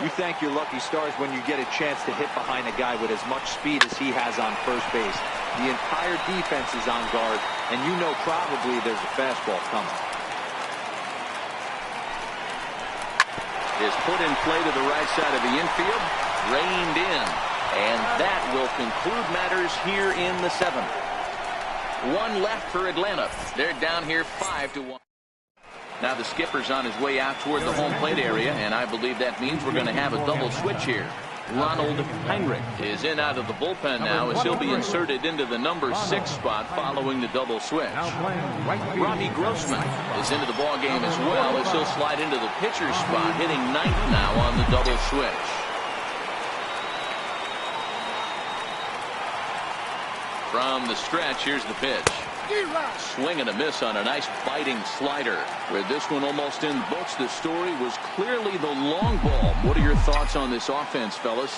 You thank your lucky stars when you get a chance to hit behind a guy with as much speed as he has on first base. The entire defense is on guard, and you know probably there's a fastball coming. Is put in play to the right side of the infield. Reined in. And that will conclude matters here in the 7th. 1 left for Atlanta. They're down here 5-1. Now the skipper's on his way out toward the home plate area, and I believe that means we're going to have a double switch here. Ronald Heinrich is in out of the bullpen now as he'll be inserted into the number 6 spot following the double switch. Robbie Grossman is into the ball game as well as he'll slide into the pitcher's spot, hitting 9th now on the double switch. From the stretch, here's the pitch. Swing and a miss on a nice biting slider. Where this one almost in books, the story was clearly the long ball. What are your thoughts on this offense, fellas?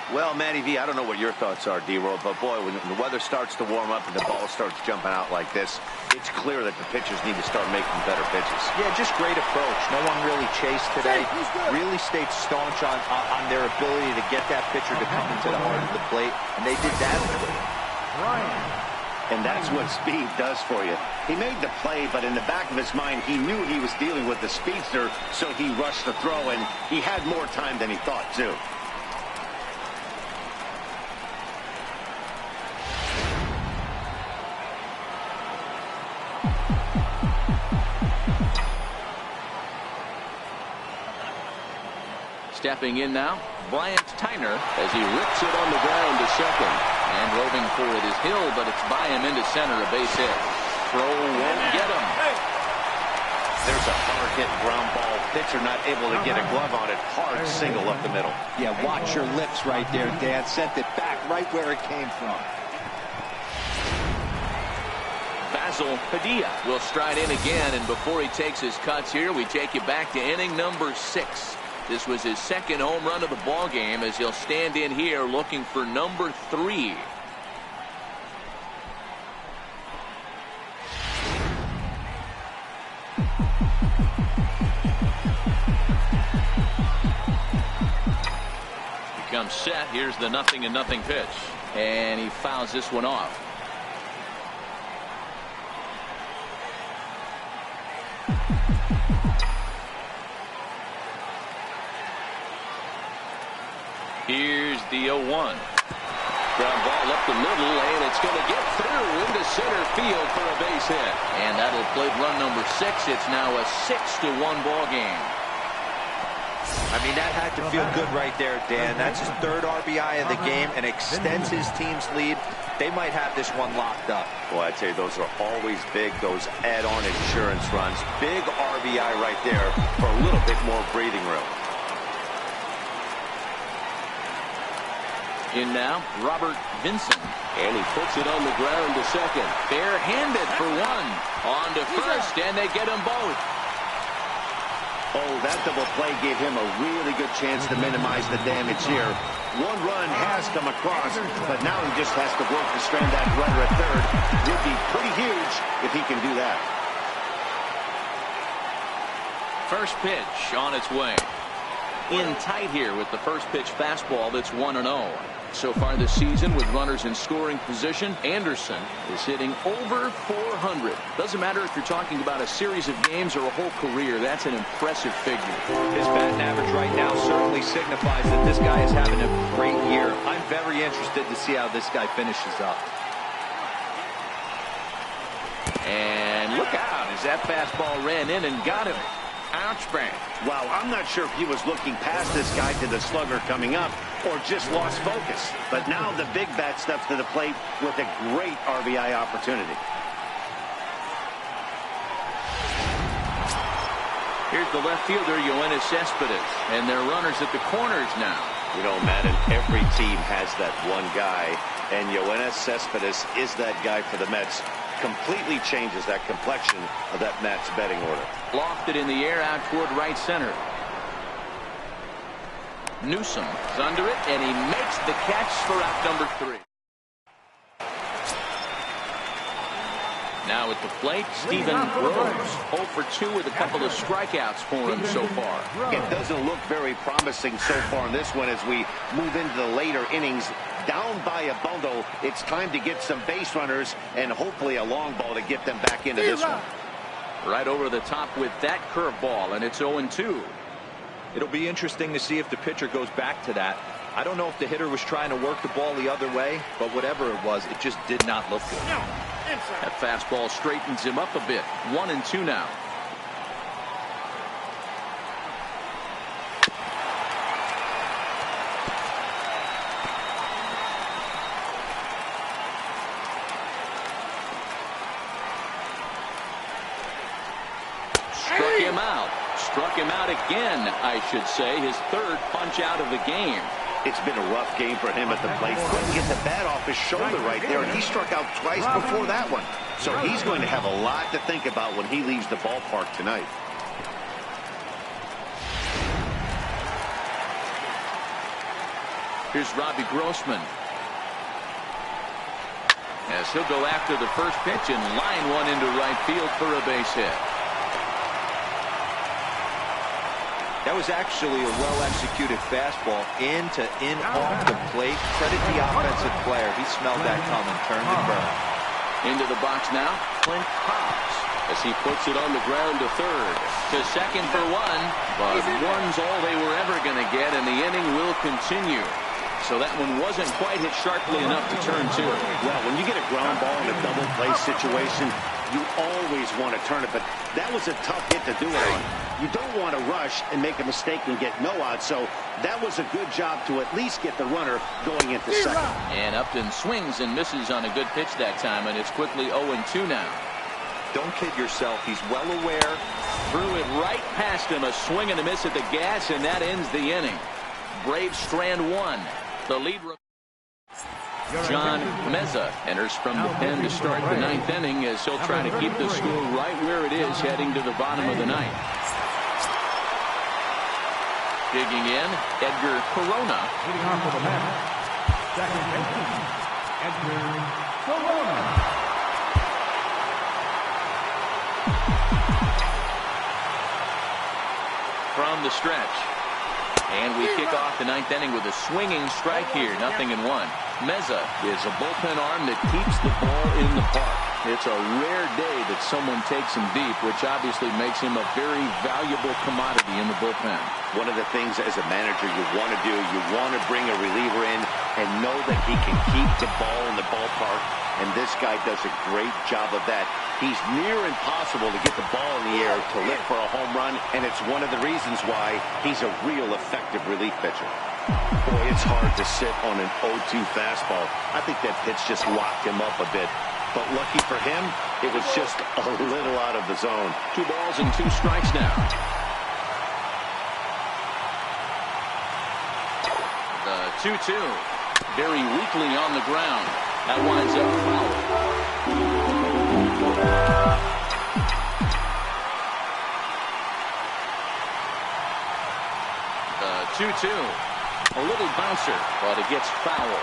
Well, Manny V, I don't know what your thoughts are, D-Roll, but boy, when the weather starts to warm up and the ball starts jumping out like this, it's clear that the pitchers need to start making better pitches. Yeah, just great approach. No one really chased today. Really stayed staunch on their ability to get that pitcher to come into the heart of the plate, and they did that. And that's what speed does for you. He made the play, but in the back of his mind, he knew he was dealing with the speedster, so he rushed the throw, and he had more time than he thought, too. Stepping in now, Bryant Tyner as he rips it on the ground to second. And roving for it is Hill, but it's by him into center, a base hit. Throw won't get him. There's a hard hit ground ball. Pitcher not able to get a glove on it. Hard single up the middle. Yeah, watch your lips right there, Dan. Sent it back right where it came from. Basil Padilla will stride in again, and before he takes his cuts here, we take you back to inning number 6. This was his second home run of the ball game as he'll stand in here looking for number 3. He comes set. Here's the 0-0 pitch, and he fouls this one off. Here's the 0-1. Ground ball up the middle, and it's going to get through into center field for a base hit. And that'll plate run number 6. It's now a 6-1 ball game. I mean, that had to feel good right there, Dan. That's his 3rd RBI of the game and extends his team's lead. They might have this one locked up. Well, I tell you, those are always big, those add-on insurance runs. Big RBI right there for a little bit more breathing room. In now, Robert Vinson, and he puts it on the ground to second. Bare-handed for one. On to first, and they get them both. Oh, that double play gave him a really good chance to minimize the damage here. One run has come across, but now he just has to work to strand that runner at third. Would be pretty huge if he can do that. First pitch on its way. In tight here with the first pitch fastball that's 1-0. So far this season with runners in scoring position, Anderson is hitting over 400. Doesn't matter if you're talking about a series of games or a whole career. That's an impressive figure. His batting average right now certainly signifies that this guy is having a great year. I'm very interested to see how this guy finishes up. And look out as that fastball ran in and got him. Ouch bang. Wow, I'm not sure if he was looking past this guy to the slugger coming up or just lost focus. But now the big bat steps to the plate with a great RBI opportunity. Here's the left fielder, Yoenis Cespedes, and they're runners at the corners now. You know, Madden, every team has that one guy, and Yoenis Cespedes is that guy for the Mets. Completely changes that complexion of that Mets betting order. Lofted in the air out toward right center. Newsom is under it, and he makes the catch for out number 3. Now at the plate, Stephen Rose. 0 for 2 with a couple of strikeouts for him so far. It doesn't look very promising so far in this one as we move into the later innings. Down by a bundle, it's time to get some base runners and hopefully a long ball to get them back into this one. Right over the top with that curveball, and it's 0-2. It'll be interesting to see if the pitcher goes back to that. I don't know if the hitter was trying to work the ball the other way, but whatever it was, it just did not look good. That fastball straightens him up a bit. 1-2 now. him out again, I should say. His third punch out of the game. It's been a rough game for him at the plate. Couldn't get the bat off his shoulder right there, and he struck out twice before that one. So he's going to have a lot to think about when he leaves the ballpark tonight. Here's Robbie Grossman. As he'll go after the first pitch and line one into right field for a base hit. That was actually a well-executed fastball in off the plate. Credit the offensive player. He smelled that coming, turned and burned. Into the box now, Clint Hobbs, as he puts it on the ground to third. To second for one, but one's all they were ever going to get, and the inning will continue. So that one wasn't quite hit sharply enough to turn two. Well, when you get a ground ball in a double play situation, you always want to turn it, but that was a tough hit to do it on. You don't want to rush and make a mistake and get no out, so that was a good job to at least get the runner going into second. And Upton swings and misses on a good pitch that time, and it's quickly 0-2 now. Don't kid yourself. He's well aware. Threw it right past him, a swing and a miss at the gas, and that ends the inning. Braves strand one. The lead. John Meza enters from the pen to start the ninth inning, as he'll try to keep the score right where it is heading to the bottom of the ninth. Digging in, Edgar Corona. Leading off for the Mets, second baseman, Edgar Corona. From the stretch. And we kick off the ninth inning with a swinging strike here, 0-1. Meza is a bullpen arm that keeps the ball in the park. It's a rare day that someone takes him deep, which obviously makes him a very valuable commodity in the bullpen. One of the things as a manager you want to do, you want to bring a reliever in and know that he can keep the ball in the ballpark, and this guy does a great job of that. He's near impossible to get the ball in the air to lift for a home run, and it's one of the reasons why he's a real effective relief pitcher. Boy, it's hard to sit on an 0-2 fastball. I think that pitch just locked him up a bit. But lucky for him, it was just a little out of the zone. 2 balls and 2 strikes now. The 2-2. Very weakly on the ground. That winds up foul. The 2-2. A little bouncer, but it gets foul.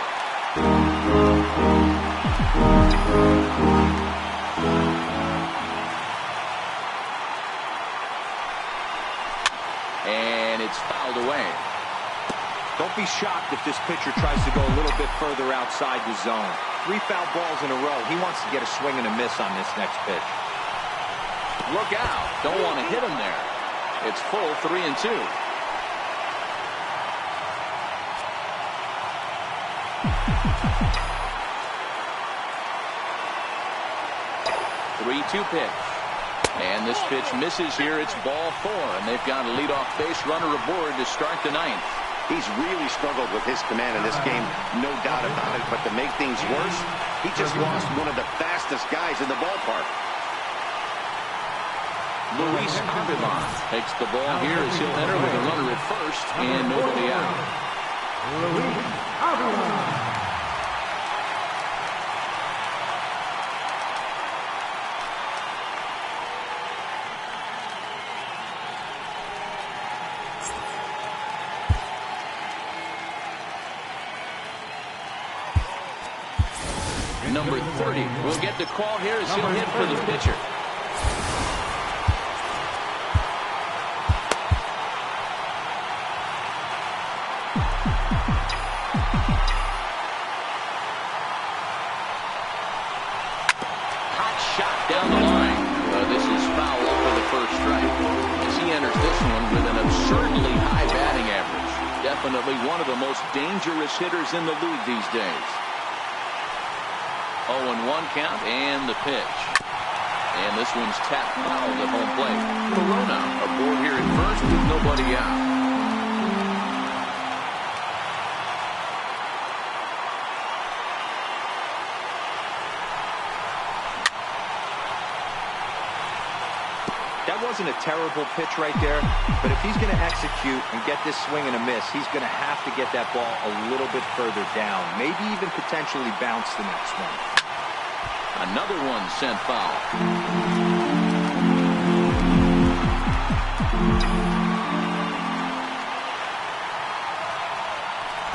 And it's fouled away. Don't be shocked if this pitcher tries to go a little bit further outside the zone. 3 foul balls in a row. He wants to get a swing and a miss on this next pitch. Look out. Don't want to hit him there. It's full 3-2. 3-2 pitch. And this pitch misses here. It's ball 4, and they've got a leadoff base runner aboard to start the ninth. He's really struggled with his command in this game, no doubt about it. But to make things worse, he just lost one of the fastest guys in the ballpark. Luis Avilan takes the ball here as he'll enter with a runner at first and nobody out. Luis Avilan. Number 30 will get the call here as he'll hit for the pitcher. Hot shot down the line. This is foul for the first strike as he enters this one with an absurdly high batting average. Definitely one of the most dangerous hitters in the league these days. 0-1 count and the pitch. And this one's tapped foul to home plate. Corona aboard here at first with nobody out. That that wasn't a terrible pitch right there, but if he's going to execute and get this swing and a miss, he's going to have to get that ball a little bit further down, maybe even potentially bounce the next one. Another one sent foul.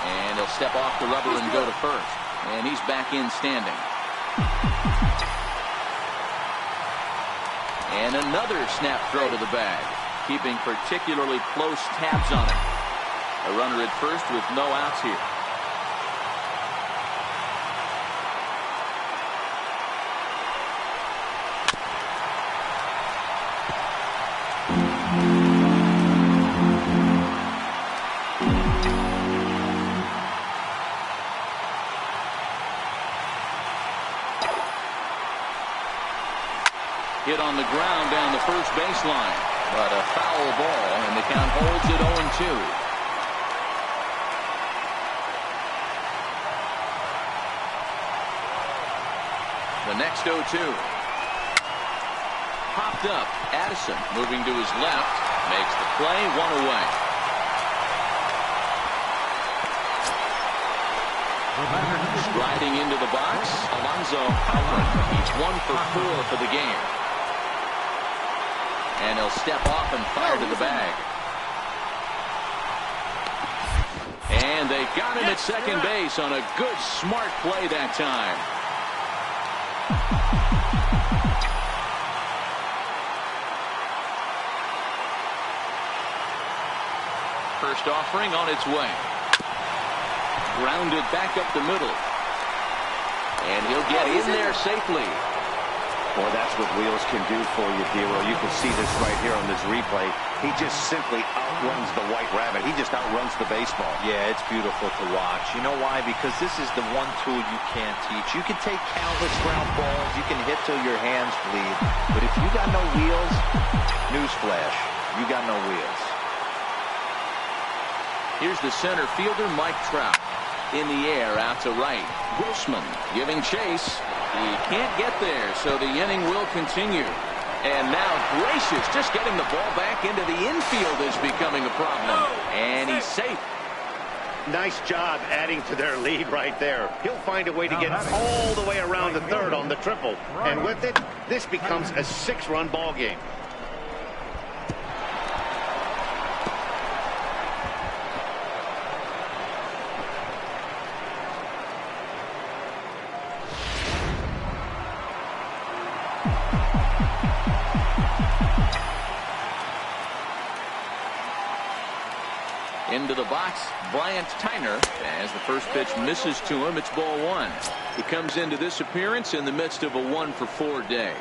And he'll step off the rubber and go to first. And he's back in standing. And another snap throw to the bag, keeping particularly close tabs on it. A runner at first with no outs here. Hit on the ground down the first baseline, but a foul ball, and the count holds it 0-2. The next 0-2. Popped up. Addison moving to his left, makes the play, one away. Striding into the box, Alonzo Howard. He's 1 for 4 for the game. And he'll step off and fire to the bag. And they got him at second base on a good, smart play that time. First offering on its way. Grounded back up the middle. And he'll get in there safely. Boy, that's what wheels can do for you, Dero. You can see this right here on this replay. He just simply outruns the White Rabbit. He just outruns the baseball. Yeah, it's beautiful to watch. You know why? Because this is the one tool you can't teach. You can take countless ground balls. You can hit till your hands bleed. But if you got no wheels, newsflash, you got no wheels. Here's the center fielder, Mike Trout. In the air, out to right. Grossman giving chase. He can't get there, so the inning will continue. And now Gracious just getting the ball back into the infield is becoming a problem. And he's safe. Nice job adding to their lead right there. He'll find a way to get all the way around the third on the triple. And with it, this becomes a 6-run ball game. Into the box, Bryant Tyner. As the first pitch misses to him, it's ball 1. He comes into this appearance in the midst of a 1-for-4 day.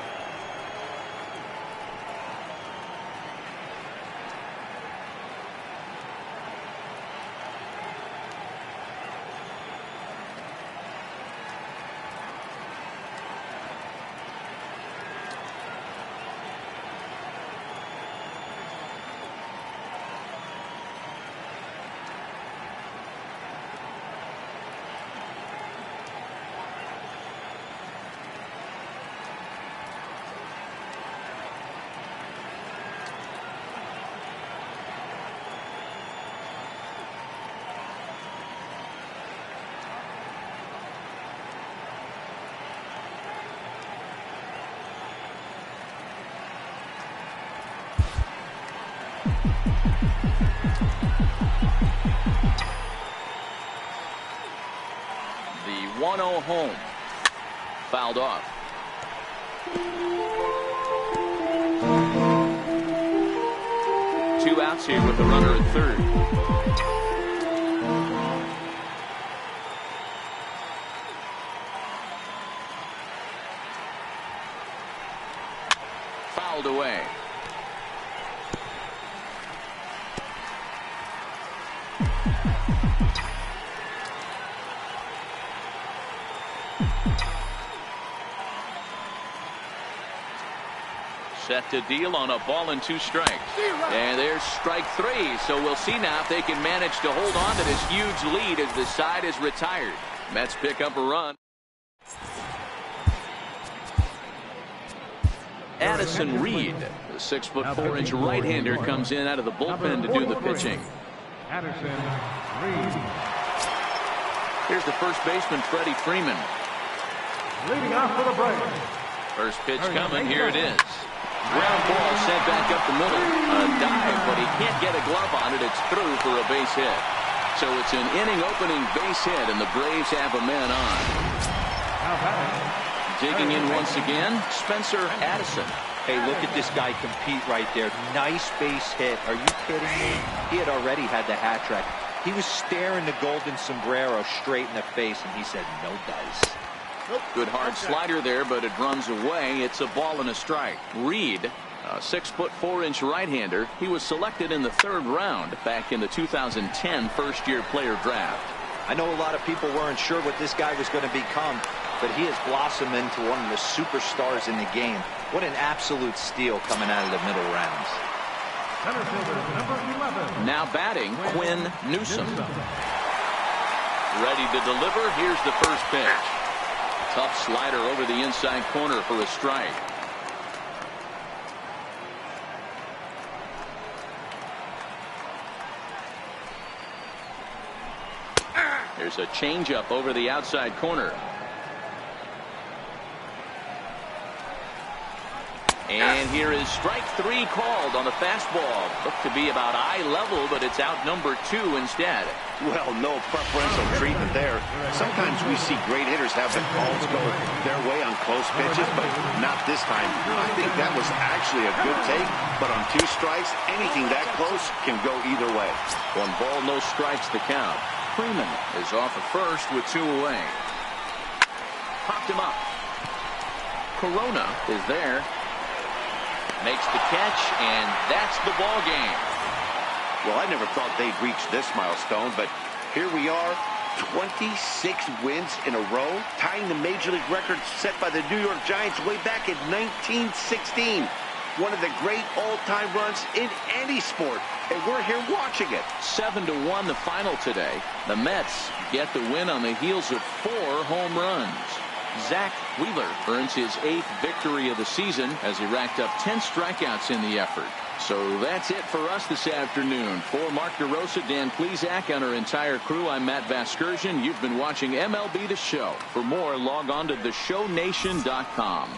The 1-0 home. Fouled off. Two outs here with the runner at third. Fouled away. Set to deal on a ball and 2 strikes. And there's strike 3. So we'll see now if they can manage to hold on to this huge lead as the side is retired. Mets pick up a run. Addison Reed, the 6'4" right-hander, comes in out of the bullpen to do the pitching. Addison Reed. Here's the first baseman, Freddie Freeman. Leading off for the Braves. First pitch coming. Here it is. Ground ball sent back up the middle. A dive, but he can't get a glove on it. It's through for a base hit. So it's an inning-opening base hit, and the Braves have a man on. Digging in once again, Spencer Addison. Hey, look at this guy compete right there. Nice base hit. Are you kidding me? He had already had the hat trick. He was staring the golden sombrero straight in the face, and he said, no dice. Good hard slider there, but it runs away. It's a ball and a strike. Reed, a 6'4" right-hander. He was selected in the 3rd round back in the 2010 first-year player draft. I know a lot of people weren't sure what this guy was going to become, but he has blossomed into one of the superstars in the game. What an absolute steal coming out of the middle rounds. Center fielder, number 11. Now batting, Quinn Newsom. Ready to deliver. Here's the first pitch. Tough slider over the inside corner for a strike. There's a changeup over the outside corner. And here is strike 3 called on the fastball. Looked to be about eye level, but it's out number 2 instead. Well, no preferential treatment there. Sometimes we see great hitters have the calls go their way on close pitches, but not this time. I think that was actually a good take, but on 2 strikes, anything that close can go either way. 1 ball, no strikes the count. Freeman is off at first with 2 away. Popped him up. Corona is there. Makes the catch, and that's the ball game. Well, I never thought they'd reach this milestone, but here we are, 26 wins in a row, tying the Major League record set by the New York Giants way back in 1916. One of the great all-time runs in any sport, and we're here watching it. 7-1 the final today. The Mets get the win on the heels of 4 home runs. Zach Wheeler earns his 8th victory of the season as he racked up 10 strikeouts in the effort. So that's it for us this afternoon. For Mark DeRosa, Dan Plesac, and our entire crew, I'm Matt Vasgersian. You've been watching MLB The Show. For more, log on to theshownation.com.